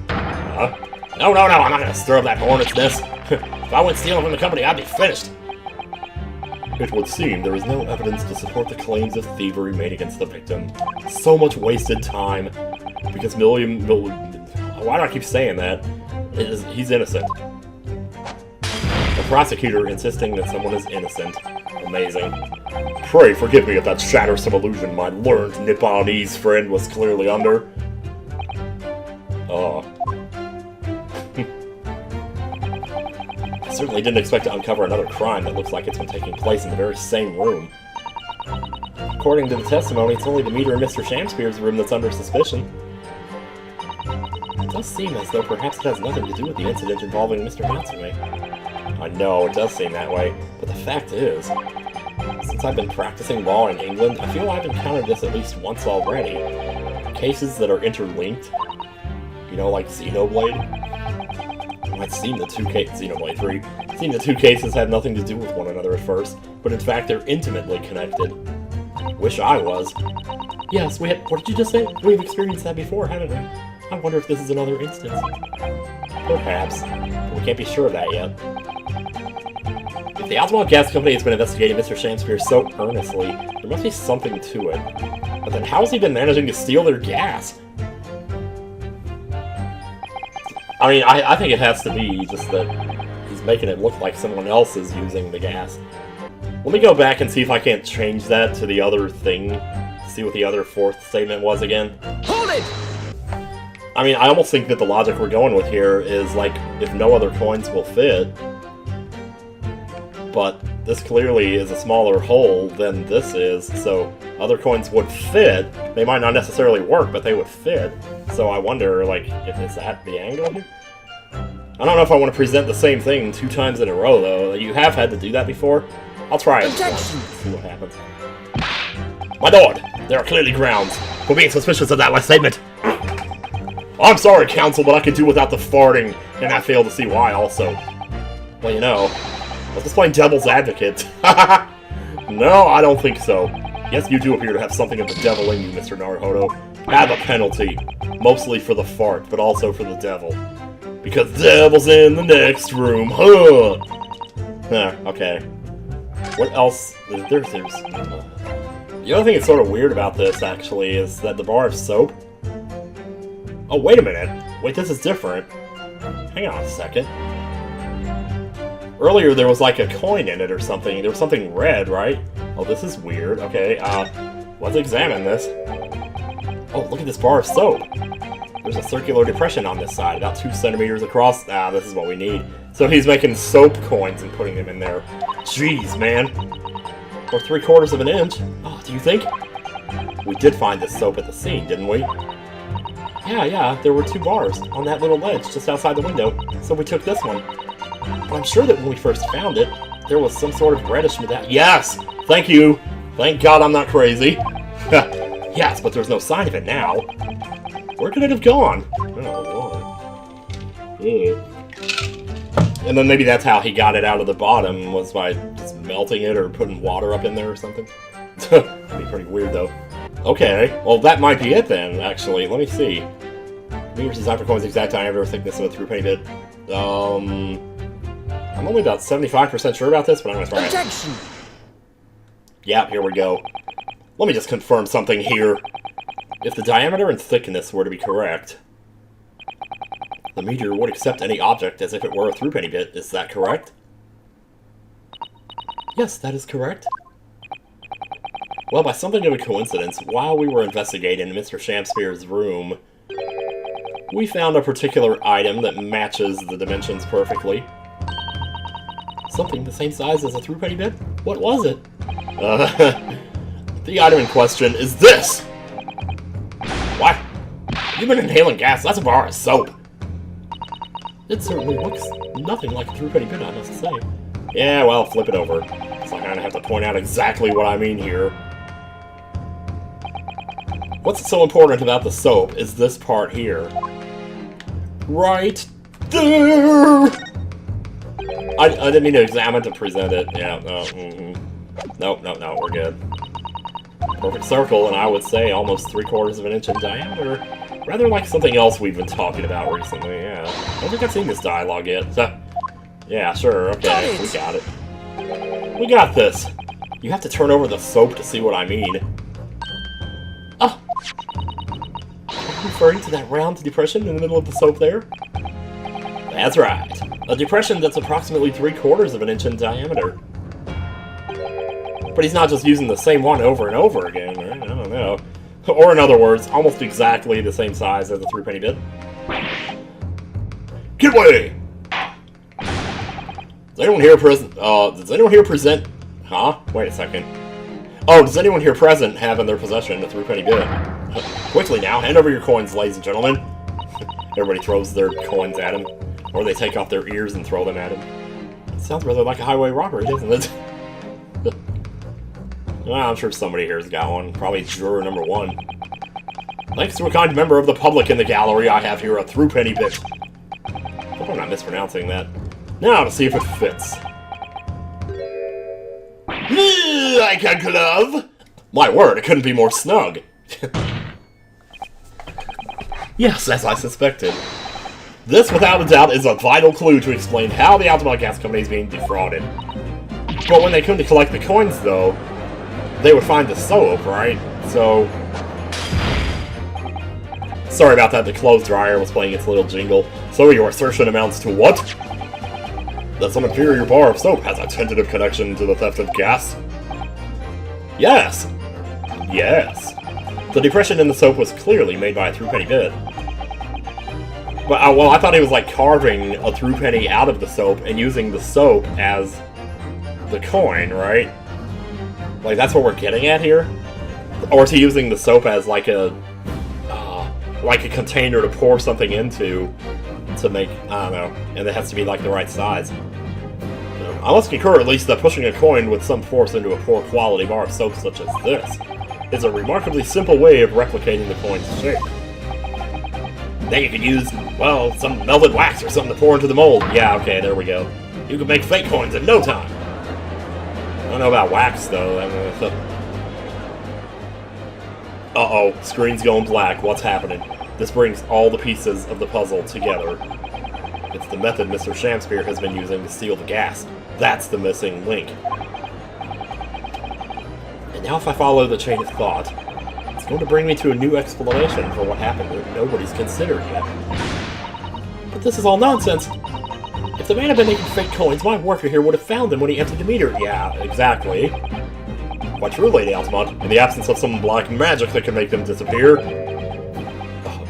Huh? No, I'm not gonna stir up that hornet's nest. If I went stealing from the company, I'd be finished. It would seem there is no evidence to support the claims of thievery made against the victim. So much wasted time. Because why do I keep saying that? He's innocent. The prosecutor insisting that someone is innocent. Amazing. Pray forgive me if that shatters some illusion my learned Nipponese friend was clearly under. I certainly didn't expect to uncover another crime that looks like it's been taking place in the very same room. According to the testimony, it's only the meter in Mr. Shamspeare's room that's under suspicion. It does seem as though perhaps it has nothing to do with the incident involving Mr. Natsume. I know, it does seem that way, but the fact is, since I've been practicing law in England, I feel I've encountered this at least once already. Cases that are interlinked, you know, like Xenoblade. It might seem the Xenoblade 3, seem the two cases had nothing to do with one another at first, but in fact they're intimately connected. Wish I was. Yes, what did you just say? We've experienced that before, haven't we? I wonder if this is another instance. Perhaps, but we can't be sure of that yet. If the Altamont Gas Company has been investigating Mr. Shamspeare so earnestly, there must be something to it. But then how has he been managing to steal their gas? I mean, I think it has to be just that he's making it look like someone else is using the gas. Let me go back and see if I can't change that to the other thing. See what the other fourth statement was again. Hold it! I mean, I almost think that the logic we're going with here is, like, if no other coins will fit, but this clearly is a smaller hole than this is, so other coins would fit. They might not necessarily work, but they would fit. So I wonder, like, is that the angle here? I don't know if I want to present the same thing 2 times in a row, though. You have had to do that before. I'll try it. See what happens. My lord, there are clearly grounds for being suspicious of that last statement. I'm sorry, counsel, but I could do without the farting, and I fail to see why, also. Well, you know, I was just playing devil's advocate. No, I don't think so. Yes, you do appear to have something of the devil in you, Mr. Naruhodo. Have a penalty. Mostly for the fart, but also for the devil. Because the devil's in the next room, huh? Okay. What else? The other thing that's sort of weird about this, actually, is that the bar of soap... Oh, wait a minute. Wait, this is different. Hang on a second. Earlier there was like a coin in it or something. There was something red, right? Oh, this is weird. Okay, let's examine this. Oh, look at this bar of soap. There's a circular depression on this side, about 2 centimeters across. Ah, this is what we need. So he's making soap coins and putting them in there. Jeez, man. Or 3/4 of an inch. Oh, do you think? We did find this soap at the scene, didn't we? Yeah, there were 2 bars on that little ledge just outside the window, so we took this one. But I'm sure that when we first found it, there was some sort of reddish medallion. Yes! Thank you! Thank God I'm not crazy. Yes, but there's no sign of it now. Where could it have gone? Oh, Lord. And then maybe that's how he got it out of the bottom, was by just melting it or putting water up in there or something. That'd be pretty weird, though. Okay, well, that might be it then, actually. Let me see. Meters designed for coins exact diameter or thickness of a 3-penny bit. I'm only about 75% sure about this, but I'm gonna try it. Objection! Yep, here we go. Let me just confirm something here. If the diameter and thickness were to be correct, the meter would accept any object as if it were a 3-penny bit. Is that correct? Yes, that is correct. Well, by something of a coincidence, while we were investigating Mr. Shamspeare's room, we found a particular item that matches the dimensions perfectly. Something the same size as a 3-penny bit? What was it? The item in question is this! What? You've been inhaling gas? That's a bar of soap! It certainly looks nothing like a 3-penny bit, I must say. Yeah, well, flip it over. So I kinda have to point out exactly what I mean here. What's so important about the soap is this part here. Right there! I didn't mean to examine to present it. Yeah, no, no, we're good. Perfect circle, and I would say almost 3/4 of an inch in diameter. Rather like something else we've been talking about recently, yeah. I don't think I've seen this dialogue yet, so... Yeah, sure, okay, we got it. We got this! You have to turn over the soap to see what I mean. Oh! Are you referring to that round depression in the middle of the soap there? That's right. A depression that's approximately 3/4 of an inch in diameter. But he's not just using the same one over and over again, right? I don't know. Or in other words, almost exactly the same size as a 3-penny bit. Get away! Does anyone here present... Huh? Wait a second. Oh, does anyone here present have in their possession a 3-penny bit? Quickly now, hand over your coins, ladies and gentlemen. Everybody throws their coins at him. Or they take off their ears and throw them at him. It sounds rather like a highway robbery, doesn't it? Well, I'm sure somebody here has got one. Probably juror number 1. Thanks to a kind member of the public in the gallery, I have here a 3-penny bit. Hope I'm not mispronouncing that. Now to see if it fits. Like a glove! My word, it couldn't be more snug. Yes, as I suspected. This, without a doubt, is a vital clue to explain how the Altamont Gas Company is being defrauded. But when they come to collect the coins, though, they would find the soap, right? So... Sorry about that, the clothes dryer was playing its little jingle. So your assertion amounts to what? That some inferior bar of soap has a tentative connection to the theft of gas? Yes! Yes. The depression in the soap was clearly made by a 3-penny bit. But, well, I thought he was, like, carving a 3-penny out of the soap and using the soap as the coin, right? Like, that's what we're getting at here? Or is he using the soap as, like a container to pour something into to make, I don't know, and it has to be, like, the right size. I must concur, at least, that pushing a coin with some force into a poor quality bar of soap such as this is a remarkably simple way of replicating the coin's shape. Then you could use, well, some melted wax or something to pour into the mold. Yeah, okay, there we go. You could make fake coins in no time. I don't know about wax, though. Uh-oh, screen's going black. What's happening? This brings all the pieces of the puzzle together. It's the method Mr. Shamspeare has been using to steal the gas. That's the missing link. And now if I follow the chain of thought, it's going to bring me to a new explanation for what happened that nobody's considered yet. But this is all nonsense. If the man had been making fake coins, my worker here would have found them when he emptied the meter. Yeah, exactly. Quite true, Lady Altamont. In the absence of some black magic that can make them disappear. Oh,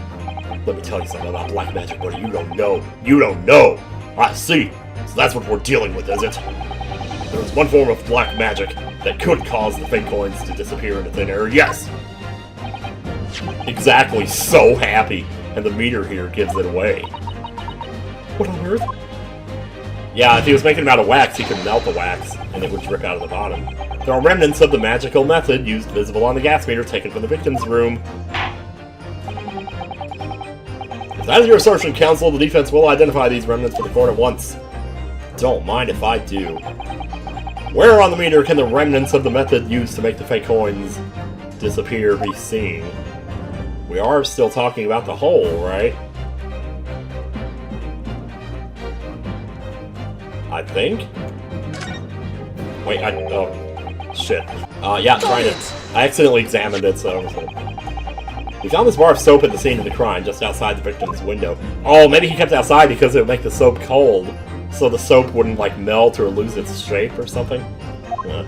let me tell you something about black magic, buddy. You don't know. You don't know. I see. So that's what we're dealing with, is it? There is one form of black magic that could cause the fake coins to disappear into thin air. Yes. Exactly. So happy. And the meter here gives it away. What on earth? Yeah, if he was making them out of wax, he could melt the wax, and it would drip out of the bottom. There are remnants of the magical method used visible on the gas meter taken from the victim's room. If that is your assertion, counsel, the defense will identify these remnants for the court at once. Don't mind if I do. Where on the meter can the remnants of the method used to make the fake coins disappear be seen? We are still talking about the hole, right? I think? Wait, oh, shit. Yeah, trying to... I accidentally examined it, so... We found this bar of soap at the scene of the crime, just outside the victim's window. Oh, maybe he kept it outside because it would make the soap cold, so the soap wouldn't, like, melt or lose its shape or something. Yeah.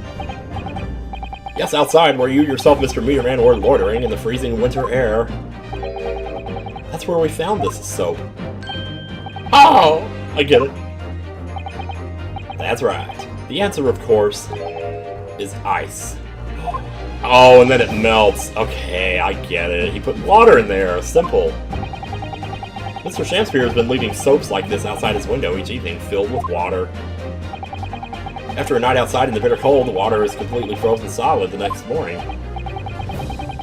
Yes, outside, where you yourself, Mr. Meterman, were loitering in the freezing winter air. That's where we found this soap. Oh! I get it. That's right. The answer, of course, is ice. Oh, and then it melts. Okay, I get it. He put water in there. Simple. Mr. Shamspeare has been leaving soaps like this outside his window each evening, filled with water. After a night outside in the bitter cold, the water is completely frozen solid the next morning.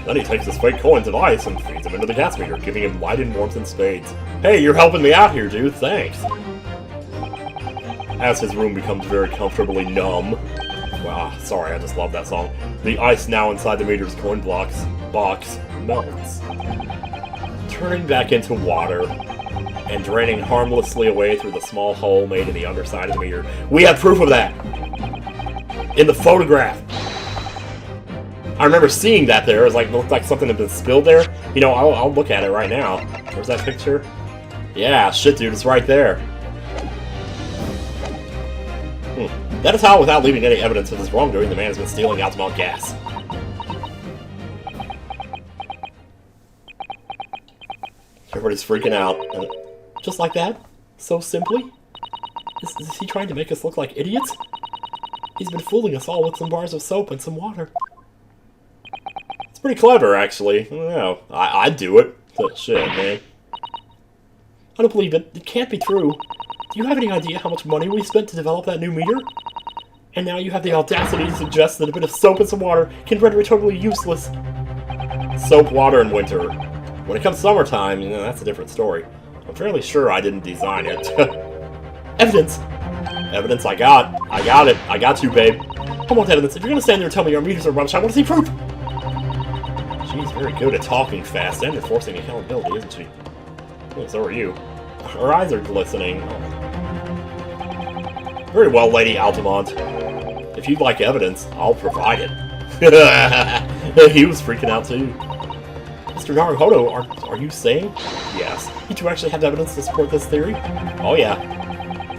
Then he takes his fake coins of ice and feeds them into the gas meter, giving him light and warmth in spades. Hey, you're helping me out here, dude. Thanks. As his room becomes very comfortably numb. Wow, sorry, I just love that song. The ice now inside the meter's coin box melts, turning back into water and draining harmlessly away through the small hole made in the underside of the meter. We have proof of that! In the photograph! I remember seeing that there. It looked like something had been spilled there. You know, I'll look at it right now. Where's that picture? Yeah, shit, dude, it's right there. That is how, without leaving any evidence of his wrongdoing, the man has been stealing Altamont gas. Everybody's freaking out. Just like that? So simply? Is he trying to make us look like idiots? He's been fooling us all with some bars of soap and some water. It's pretty clever, actually. I don't know. I'd do it. But shit, man. I don't believe it. It can't be true. Do you have any idea how much money we spent to develop that new meter? And now you have the audacity to suggest that a bit of soap and some water can render it totally useless. Soap, water, and winter. When it comes summertime, you know, that's a different story. I'm fairly sure I didn't design it. Evidence! Evidence I got. I got it. I got you, babe. I want evidence. If you're gonna stand there and tell me our meters are rubbish, I want to see proof! She's very good at talking fast and enforcing accountability, isn't she? Well, so are you. Her eyes are glistening. Very well, Lady Altamont. If you'd like evidence, I'll provide it. He was freaking out too. Mr. Naruhodo, are you saying? Yes. You two actually have evidence to support this theory? Oh yeah.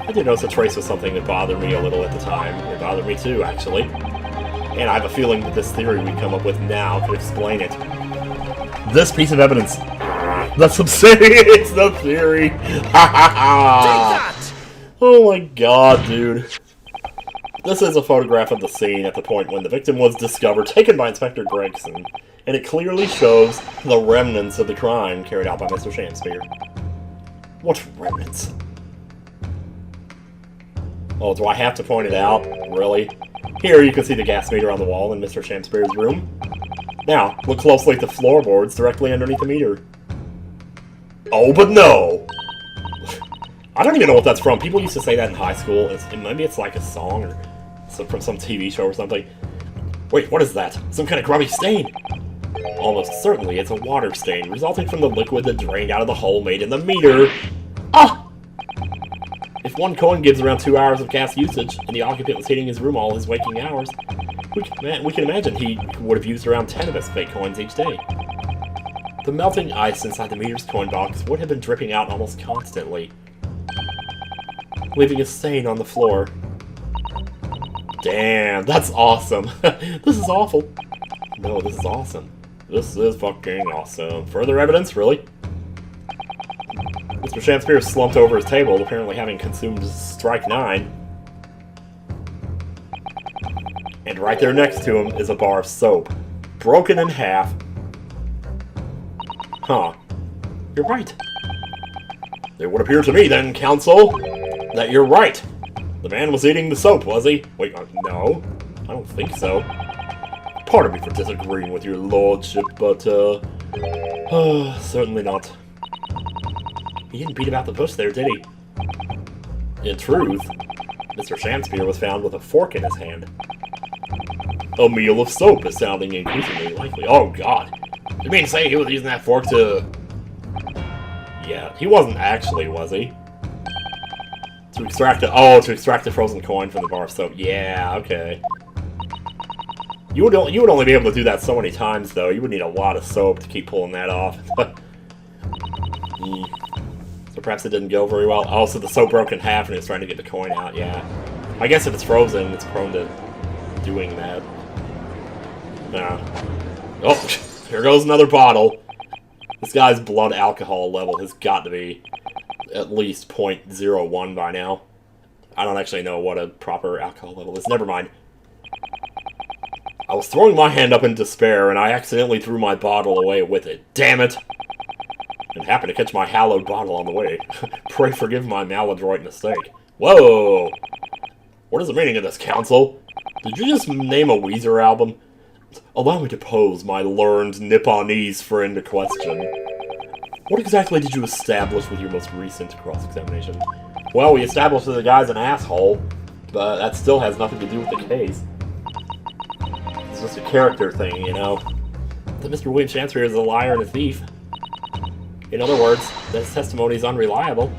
I did notice a trace of something that bothered me a little at the time. It bothered me too, actually. And I have a feeling that this theory we come up with now could explain it. This piece of evidence. That's it's the theory. Take that! Oh my god, dude. This is a photograph of the scene at the point when the victim was discovered, taken by Inspector Gregson, and it clearly shows the remnants of the crime carried out by Mr. Shamspeare. What remnants? Oh, do I have to point it out? Really? Here you can see the gas meter on the wall in Mr. Shamspeare's room. Now, look closely at the floorboards directly underneath the meter. Oh, but no! I don't even know what that's from. People used to say that in high school. Maybe it's like a song or from some TV show or something. Wait, what is that? Some kind of grubby stain? Almost certainly it's a water stain, resulting from the liquid that drained out of the hole made in the meter. Ah! If one coin gives around 2 hours of gas usage, and the occupant was heating his room all his waking hours, we can imagine he would have used around 10 of his fake coins each day. The melting ice inside the meter's coin box would have been dripping out almost constantly, leaving a stain on the floor. Damn, that's awesome. This is awful. No, this is awesome. This is fucking awesome. Further evidence? Really? Mr. Shamspeare slumped over his table, apparently having consumed strike 9. And right there next to him is a bar of soap, broken in half. Huh. You're right. It would appear to me, then, counsel, that you're right. The man was eating the soap, was he? Wait, no. I don't think so. Pardon me for disagreeing with your lordship, but, certainly not. He didn't beat about the bush there, did he? In truth, Mr. Shamspear was found with a fork in his hand. A meal of soap is sounding increasingly likely. Oh god. You mean to say he was using that fork to... Yeah, he wasn't actually, was he? To extract the... Oh, to extract the frozen coin from the bar of soap. Yeah, okay. You would only be able to do that so many times, though. You would need a lot of soap to keep pulling that off. So perhaps it didn't go very well. Oh, so the soap broke in half and it was trying to get the coin out, yeah. I guess if it's frozen, it's prone to doing that. No. Oh, here goes another bottle. This guy's blood alcohol level has got to be at least 0.01 by now. I don't actually know what a proper alcohol level is. Never mind. I was throwing my hand up in despair, and I accidentally threw my bottle away with it. Damn it! And happened to catch my hallowed bottle on the way. Pray forgive my maladroit mistake. Whoa! What is the meaning of this, Council? Did you just name a Weezer album? Allow me to pose my learned Nipponese friend a question. What exactly did you establish with your most recent cross-examination? Well, we established that the guy's an asshole, but that still has nothing to do with the case. It's just a character thing, you know? That Mr. William Shamspear is a liar and a thief. In other words, that his testimony is unreliable.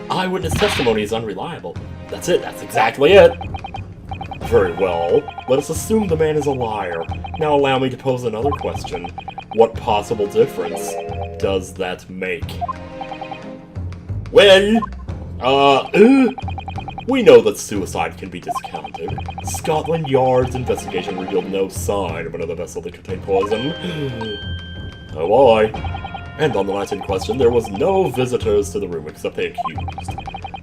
Eyewitness testimony is unreliable. That's it, that's exactly it! Very well, let us assume the man is a liar. Now allow me to pose another question. What possible difference does that make? Well, we know that suicide can be discounted. Scotland Yard's investigation revealed no sign of another vessel that contained poison. Oh boy. And on the night in question, there was no visitors to the room except the accused.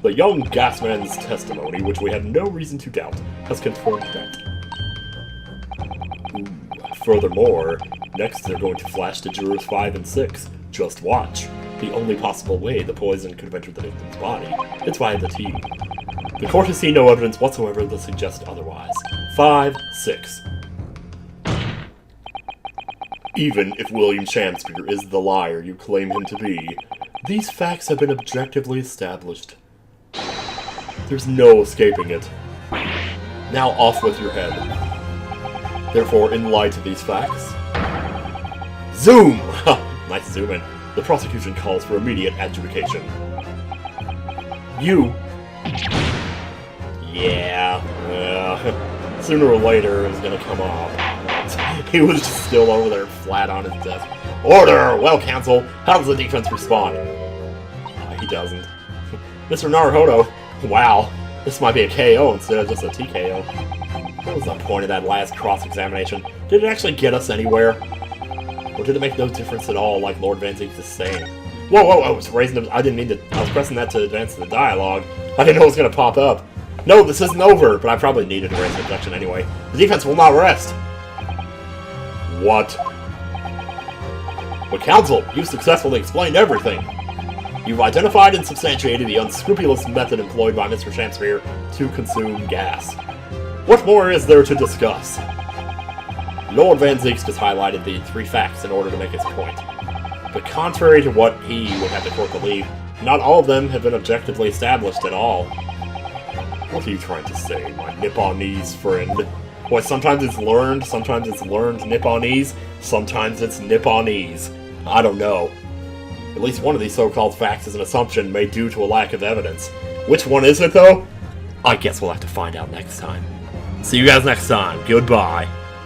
The young gasman's testimony, which we had no reason to doubt, has confirmed that. Furthermore, next they're going to flash to jurors 5 and 6. Just watch. The only possible way the poison could have entered the victim's body is via the tea. The court has seen no evidence whatsoever that suggests otherwise. 5, 6. Even if William Shamspear is the liar you claim him to be, these facts have been objectively established. There's no escaping it. Now off with your head. Therefore, in light of these facts... Zoom! Nice zoom in. The prosecution calls for immediate adjudication. You... Yeah... sooner or later, it's gonna come off. He was just still over there flat on his desk. Order! Well, counsel, how does the defense respond? He doesn't. Mr. Naruhodo, wow, this might be a KO instead of just a TKO. What was the point of that last cross-examination? Did it actually get us anywhere? Or did it make no difference at all, like Lord Van Zeek is saying? Whoa, I was raising the... I didn't mean to... I was pressing that to advance the dialogue. I didn't know it was going to pop up. No, this isn't over, but I probably needed to raise the objection anyway. The defense will not rest. What? Well, counsel, you've successfully explained everything. You've identified and substantiated the unscrupulous method employed by Mr. Shamspear to consume gas. What more is there to discuss? Lord Van Zeeks just highlighted the 3 facts in order to make his point. But contrary to what he would have the court believe, not all of them have been objectively established at all. What are you trying to say, my Nipponese friend? Why, sometimes it's learned Nipponese, sometimes it's Nipponese. I don't know. At least one of these so-called facts is an assumption made due to a lack of evidence. Which one is it, though? I guess we'll have to find out next time. See you guys next time. Goodbye.